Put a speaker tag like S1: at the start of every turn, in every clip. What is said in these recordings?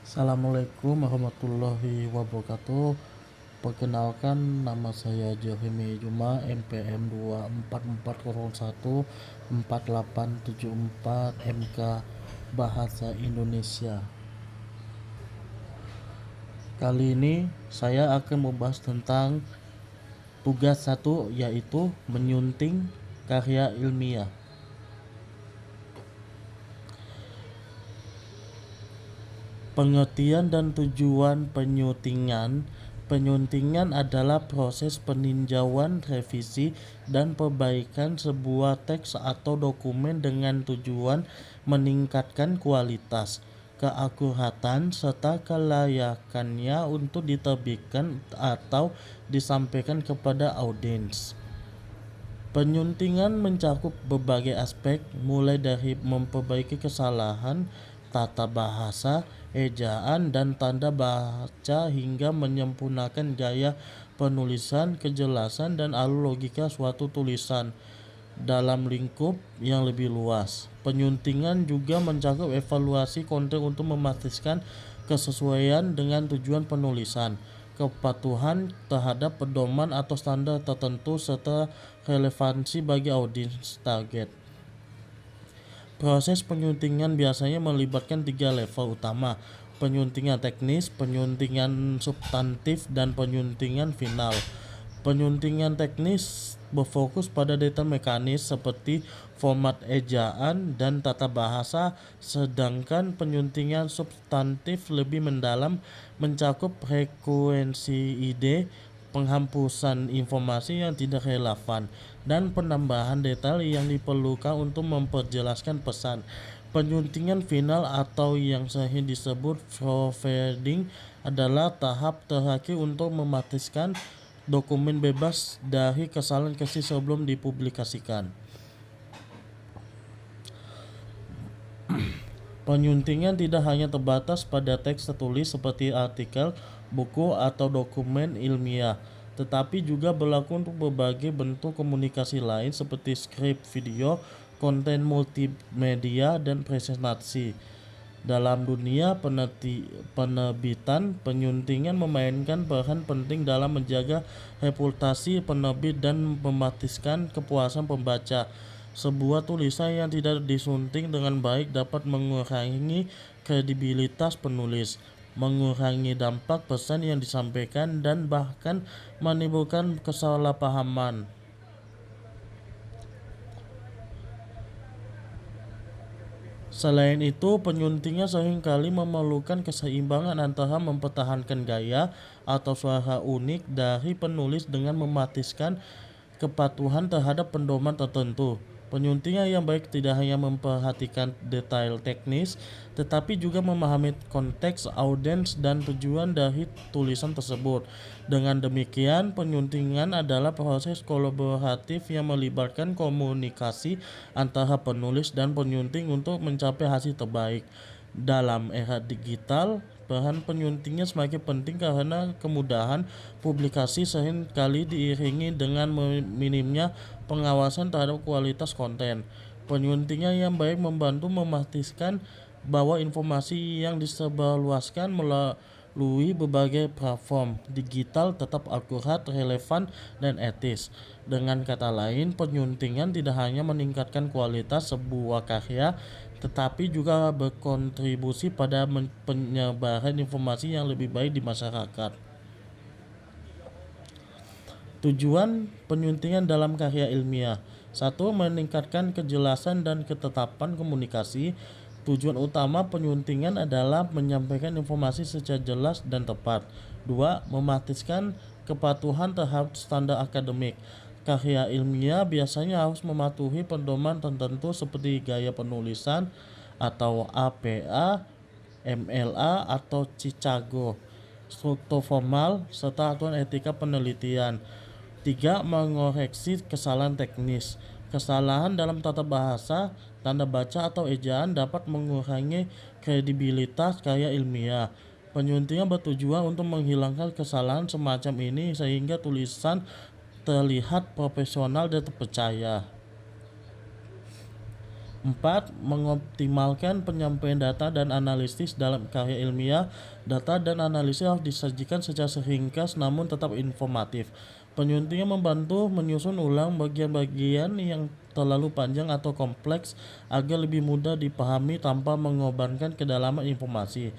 S1: Assalamualaikum warahmatullahi wabarakatuh. Perkenalkan, nama saya Jeremy Juma, NPM 244014874 MK Bahasa Indonesia. Kali ini saya akan membahas tentang tugas 1, yaitu menyunting karya ilmiah. Pengertian dan tujuan penyuntingan. Penyuntingan adalah proses peninjauan, revisi, dan perbaikan sebuah teks atau dokumen dengan tujuan meningkatkan kualitas, keakuratan, serta kelayakannya untuk diterbitkan atau disampaikan kepada audiens. Penyuntingan mencakup berbagai aspek, mulai dari memperbaiki kesalahan tata bahasa, ejaan, dan tanda baca hingga menyempurnakan gaya penulisan, kejelasan, dan alur logika suatu tulisan. Dalam lingkup yang lebih luas, penyuntingan juga mencakup evaluasi konten untuk memastikan kesesuaian dengan tujuan penulisan, kepatuhan terhadap pedoman atau standar tertentu, serta relevansi bagi audiens target. Proses penyuntingan biasanya melibatkan 3 level utama: penyuntingan teknis, penyuntingan substantif, dan penyuntingan final. Penyuntingan teknis berfokus pada detail mekanis seperti format ejaan dan tata bahasa, sedangkan penyuntingan substantif lebih mendalam, mencakup frekuensi ide, penghapusan informasi yang tidak relevan, dan penambahan detail yang diperlukan untuk memperjelaskan pesan. Penyuntingan final atau yang sering disebut proofreading adalah tahap terakhir untuk memastikan dokumen bebas dari kesalahan kecil sebelum dipublikasikan. Penyuntingan tidak hanya terbatas pada teks tertulis seperti artikel, buku, atau dokumen ilmiah, tetapi juga berlaku untuk berbagai bentuk komunikasi lain seperti skrip, video, konten multimedia, dan presentasi. Dalam dunia penerbitan, penyuntingan memainkan peran penting dalam menjaga reputasi penerbit dan memastikan kepuasan pembaca. Sebuah tulisan yang tidak disunting dengan baik dapat mengurangi kredibilitas penulis, mengurangi dampak pesan yang disampaikan, dan bahkan menimbulkan kesalahpahaman. Selain itu, penyuntingnya seringkali memerlukan keseimbangan antara mempertahankan gaya atau suara unik dari penulis dengan memastikan kepatuhan terhadap pedoman tertentu. Penyuntingan yang baik tidak hanya memperhatikan detail teknis, tetapi juga memahami konteks, audiens, dan tujuan dari tulisan tersebut. Dengan demikian, penyuntingan adalah proses kolaboratif yang melibatkan komunikasi antara penulis dan penyunting untuk mencapai hasil terbaik. Dalam era digital, peran penyuntingnya semakin penting karena kemudahan publikasi seringkali diiringi dengan minimnya pengawasan terhadap kualitas konten. Penyuntingnya yang baik membantu memastikan bahwa informasi yang disebarluaskan melalui berbagai platform digital tetap akurat, relevan, dan etis. Dengan kata lain, penyuntingan tidak hanya meningkatkan kualitas sebuah karya, tetapi juga berkontribusi pada penyebaran informasi yang lebih baik di masyarakat. Tujuan penyuntingan dalam karya ilmiah. 1. Meningkatkan kejelasan dan ketetapan komunikasi. Tujuan utama penyuntingan adalah menyampaikan informasi secara jelas dan tepat. 2. Memastikan kepatuhan terhadap standar akademik. Karya ilmiah biasanya harus mematuhi pedoman tertentu seperti gaya penulisan atau APA, MLA atau Chicago, struktur formal, serta aturan etika penelitian. 3. Mengoreksi kesalahan teknis. Kesalahan dalam tata bahasa, tanda baca, atau ejaan dapat mengurangi kredibilitas karya ilmiah. Penyuntingan bertujuan untuk menghilangkan kesalahan semacam ini sehingga tulisan terlihat profesional dan terpercaya. 4. Mengoptimalkan penyampaian data dan analisis dalam karya ilmiah. Data dan analisis harus disajikan secara ringkas namun tetap informatif. Penyuntingnya membantu menyusun ulang bagian-bagian yang terlalu panjang atau kompleks agar lebih mudah dipahami tanpa mengorbankan kedalaman informasi.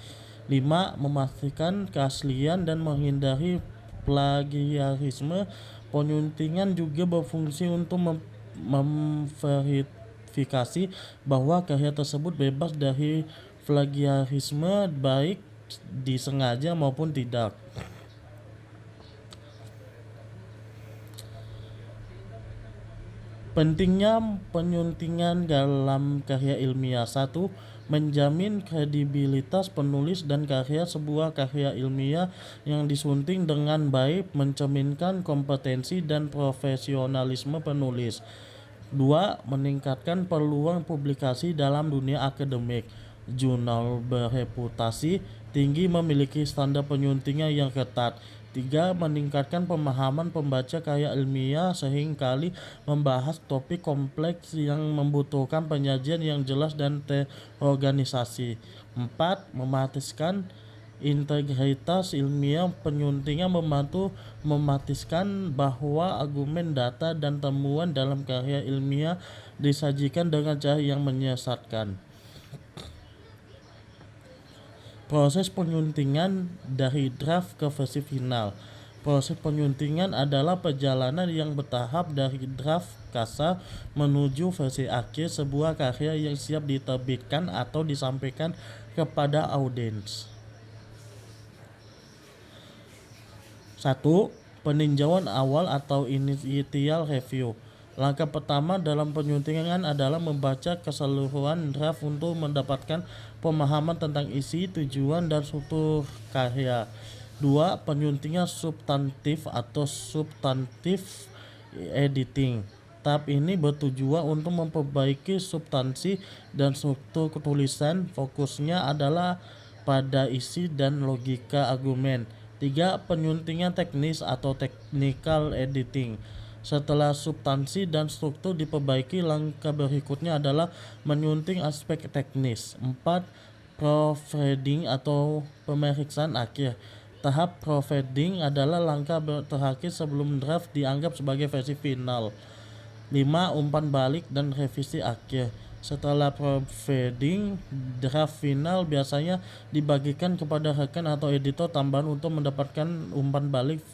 S1: 5. Memastikan keaslian dan menghindari plagiarisme. Penyuntingan juga berfungsi untuk memverifikasi bahwa karya tersebut bebas dari plagiarisme, baik disengaja maupun tidak. Pentingnya penyuntingan dalam karya ilmiah. 1. Menjamin kredibilitas penulis dan karya. Sebuah karya ilmiah yang disunting dengan baik mencerminkan kompetensi dan profesionalisme penulis. 2. Meningkatkan peluang publikasi dalam dunia akademik. Jurnal bereputasi tinggi memiliki standar penyuntingan yang ketat. 3. Meningkatkan pemahaman pembaca karya ilmiah seringkali membahas topik kompleks yang membutuhkan penyajian yang jelas dan terorganisasi. 4. Memastikan integritas ilmiah. Penyuntingan membantu memastikan bahwa argumen, data, dan temuan dalam karya ilmiah disajikan dengan cara yang menyesatkan. Proses penyuntingan dari draft ke versi final. Proses penyuntingan adalah perjalanan yang bertahap dari draft kasar menuju versi akhir sebuah karya yang siap diterbitkan atau disampaikan kepada audiens. 1. Peninjauan awal atau initial review. Langkah pertama dalam penyuntingan adalah membaca keseluruhan draft untuk mendapatkan pemahaman tentang isi, tujuan, dan struktur karya. 2. Penyuntingan substantif atau substantif editing. Tahap ini bertujuan untuk memperbaiki substansi dan struktur tulisan. Fokusnya adalah pada isi dan logika argumen. 3. Penyuntingan teknis atau technical editing. Setelah substansi dan struktur diperbaiki, langkah berikutnya adalah menyunting aspek teknis. 4. Proofreading atau pemeriksaan akhir. Tahap proofreading adalah langkah terakhir sebelum draft dianggap sebagai versi final. 5. Umpan balik dan revisi akhir. Setelah proofreading, draft final biasanya dibagikan kepada rekan atau editor tambahan untuk mendapatkan umpan balik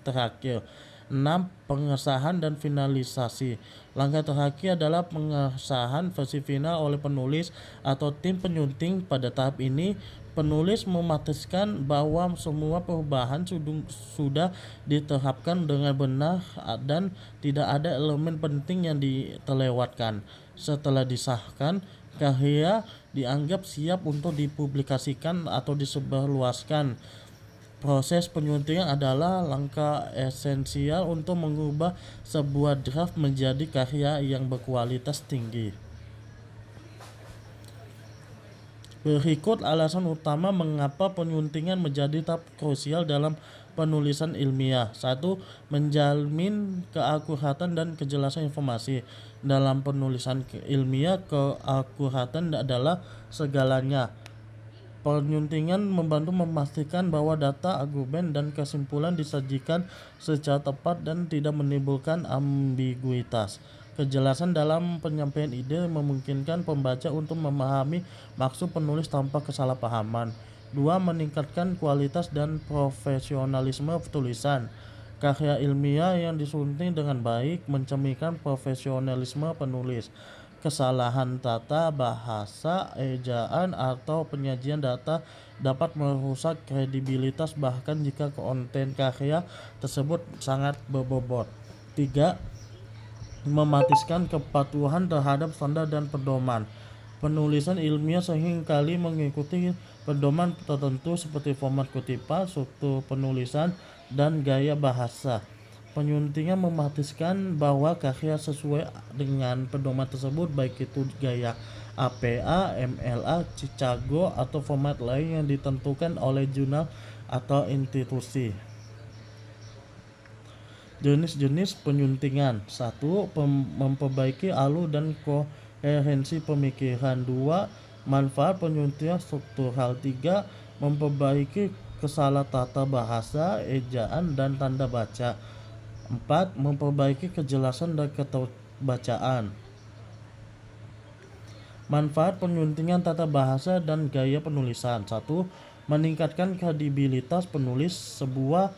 S1: terakhir. 6. Pengesahan dan finalisasi. Langkah terakhir adalah pengesahan versi final oleh penulis atau tim penyunting. Pada tahap ini, penulis memastikan bahwa semua perubahan sudah diterapkan dengan benar dan tidak ada elemen penting yang terlewatkan. Setelah disahkan, karya dianggap siap untuk dipublikasikan atau disebarluaskan. Proses penyuntingan adalah langkah esensial untuk mengubah sebuah draft menjadi karya yang berkualitas tinggi. Berikut alasan utama mengapa penyuntingan menjadi tahap krusial dalam penulisan ilmiah. 1. Menjamin keakuratan dan kejelasan informasi. Dalam penulisan ilmiah, keakuratan adalah segalanya. Penyuntingan membantu memastikan bahwa data, argumen, dan kesimpulan disajikan secara tepat dan tidak menimbulkan ambiguitas. Kejelasan dalam penyampaian ide memungkinkan pembaca untuk memahami maksud penulis tanpa kesalahpahaman. 2. Meningkatkan kualitas dan profesionalisme tulisan. Karya ilmiah yang disunting dengan baik mencerminkan profesionalisme penulis. Kesalahan tata, bahasa, ejaan, atau penyajian data dapat merusak kredibilitas bahkan jika konten karya tersebut sangat berbobot. 3. Memastikan kepatuhan terhadap standar dan pedoman. Penulisan ilmiah seringkali mengikuti pedoman tertentu seperti format kutipan, struktur penulisan, dan gaya bahasa. Penyuntingan memastikan bahwa karya sesuai dengan pedoman tersebut, baik itu gaya APA, MLA, Chicago, atau format lain yang ditentukan oleh jurnal atau institusi. Jenis-jenis penyuntingan. 1. Memperbaiki alur dan koherensi pemikiran. 2. Manfaat penyuntian struktural. 3. Memperbaiki kesalah tata bahasa, ejaan, dan tanda baca. 4. Memperbaiki kejelasan dan keterbacaan. Manfaat penyuntingan tata bahasa dan gaya penulisan. 1. Meningkatkan kredibilitas penulis. Sebuah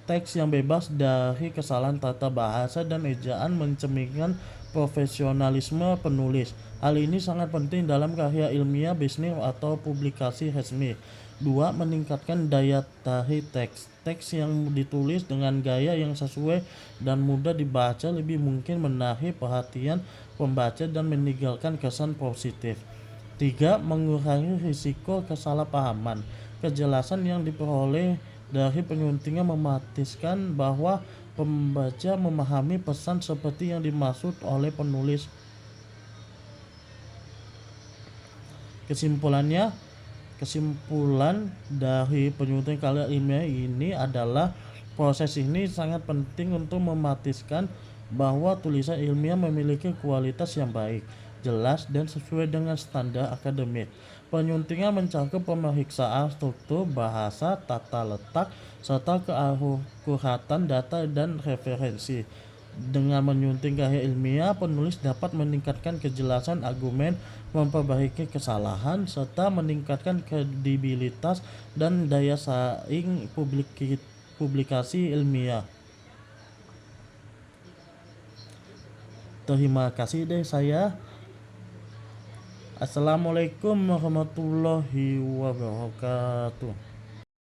S1: teks yang bebas dari kesalahan tata bahasa dan ejaan mencerminkan profesionalisme penulis. Hal ini sangat penting dalam karya ilmiah, bisnis, atau publikasi resmi. 2. Meningkatkan daya tarik teks. Teks yang ditulis dengan gaya yang sesuai dan mudah dibaca lebih mungkin menarik perhatian pembaca dan meninggalkan kesan positif. 3. Mengurangi risiko kesalahpahaman. Kejelasan yang diperoleh dari penyuntingan memastikan bahwa pembaca memahami pesan seperti yang dimaksud oleh penulis. Kesimpulan dari penyuntingan karya ilmiah ini adalah proses ini sangat penting untuk memastikan bahwa tulisan ilmiah memiliki kualitas yang baik, jelas, dan sesuai dengan standar akademik. Penyuntingan mencakup pemeriksaan struktur bahasa, tata letak, serta keakuratan data dan referensi. Dengan menyunting karya ilmiah, penulis dapat meningkatkan kejelasan argumen, memperbaiki kesalahan, serta meningkatkan kredibilitas dan daya saing publikasi ilmiah. Terima kasih dari saya. Assalamualaikum warahmatullahi wabarakatuh.